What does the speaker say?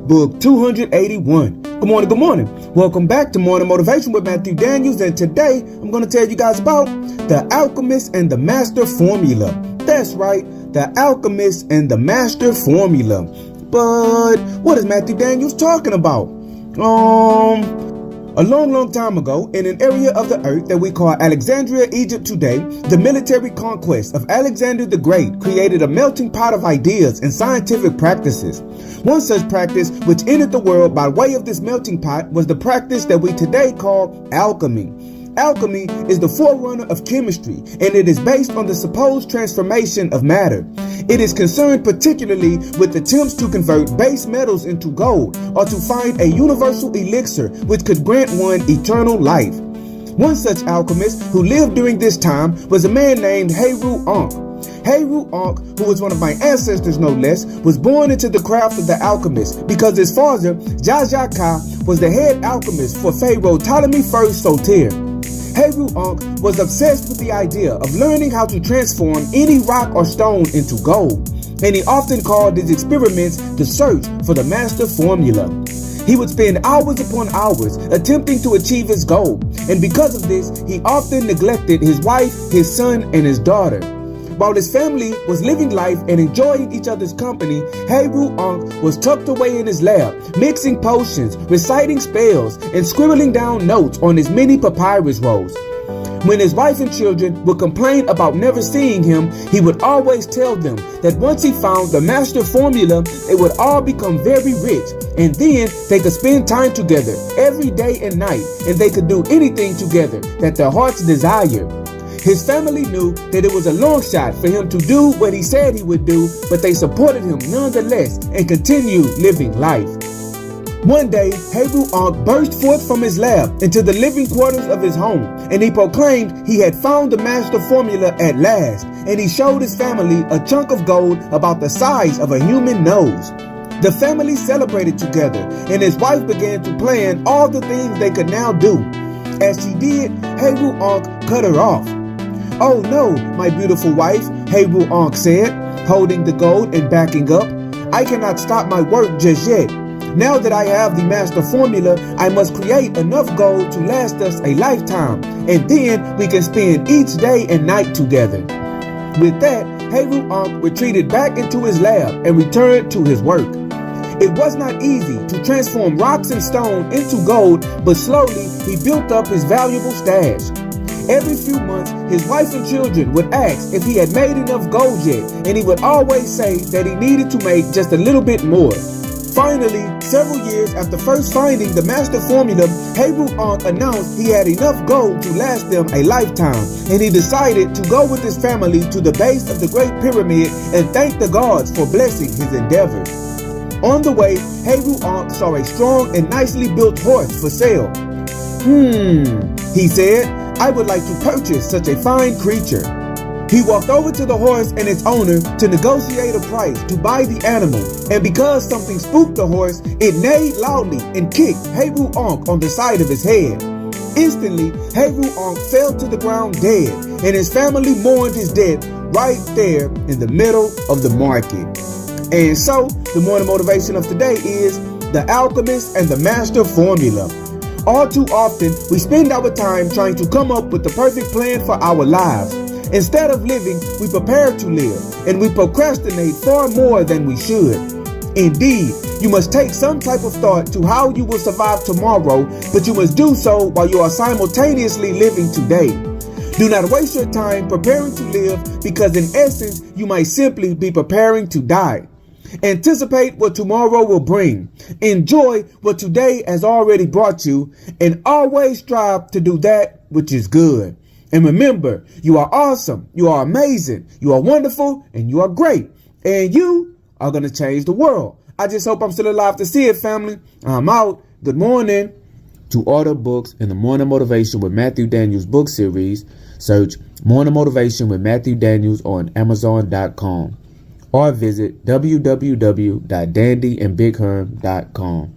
Book 281. Good morning, good morning. Welcome back to Morning Motivation with Matthew Daniels, and today I'm going to tell you guys about the Alchemist and the Master Formula. That's right, the Alchemist and the Master Formula. But what is Matthew Daniels talking about? A long time ago, in an area of the earth that we call Alexandria, Egypt today, the military conquest of Alexander the Great created a melting pot of ideas and scientific practices. One such practice which entered the world by way of this melting pot was the practice that we today call alchemy. Alchemy is the forerunner of chemistry, and it is based on the supposed transformation of matter. It is concerned particularly with attempts to convert base metals into gold, or to find a universal elixir which could grant one eternal life. One such alchemist who lived during this time was a man named Heru-Ankh. Heru-Ankh, who was one of my ancestors no less, was born into the craft of the alchemist because his father, Jajaka, was the head alchemist for Pharaoh Ptolemy I Soter. Heru-Ankh was obsessed with the idea of learning how to transform any rock or stone into gold, and he often called his experiments the search for the master formula. He would spend hours upon hours attempting to achieve his goal, and because of this, he often neglected his wife, his son, and his daughter. While his family was living life and enjoying each other's company, Heru-Ankh was tucked away in his lab, mixing potions, reciting spells, and scribbling down notes on his many papyrus rolls. When his wife and children would complain about never seeing him, he would always tell them that once he found the master formula, they would all become very rich, and then they could spend time together every day and night, and they could do anything together that their hearts desired. His family knew that it was a long shot for him to do what he said he would do, but they supported him nonetheless and continued living life. One day, Heru-Ankh burst forth from his lab into the living quarters of his home, and he proclaimed he had found the master formula at last, and he showed his family a chunk of gold about the size of a human nose. The family celebrated together, and his wife began to plan all the things they could now do. As she did, Heru-Ankh cut her off. "Oh no, my beautiful wife," Heru-Ankh said, holding the gold and backing up. "I cannot stop my work just yet. Now that I have the master formula, I must create enough gold to last us a lifetime, and then we can spend each day and night together." With that, Heru-Ankh retreated back into his lab and returned to his work. It was not easy to transform rocks and stone into gold, but slowly he built up his valuable stash. Every few months, his wife and children would ask if he had made enough gold yet, and he would always say that he needed to make just a little bit more. Finally, several years after first finding the master formula, Heru-Ankh announced he had enough gold to last them a lifetime, and he decided to go with his family to the base of the Great Pyramid and thank the gods for blessing his endeavors. On the way, Heru-Ankh saw a strong and nicely built horse for sale. He said, "I would like to purchase such a fine creature." He walked over to the horse and its owner to negotiate a price to buy the animal, and because something spooked the horse, it neighed loudly and kicked Heru-Ankh on the side of his head. Instantly, Heru-Ankh fell to the ground dead, and his family mourned his death right there in the middle of the market. And so, the morning motivation of today is the Alchemist and the Master Formula. All too often, we spend our time trying to come up with the perfect plan for our lives. Instead of living, we prepare to live, and we procrastinate far more than we should. Indeed, you must take some type of thought to how you will survive tomorrow, but you must do so while you are simultaneously living today. Do not waste your time preparing to live, because in essence, you might simply be preparing to die. Anticipate what tomorrow will bring. Enjoy what today has already brought you, and always strive to do that which is good. And remember, you are awesome, you are amazing, you are wonderful, and you are great. And you are going to change the world. I just hope I'm still alive to see it, family. I'm out. Good morning. To order books in the Morning Motivation with Matthew Daniels book series, search Morning Motivation with Matthew Daniels on Amazon.com. or visit www.dandyandbigherm.com.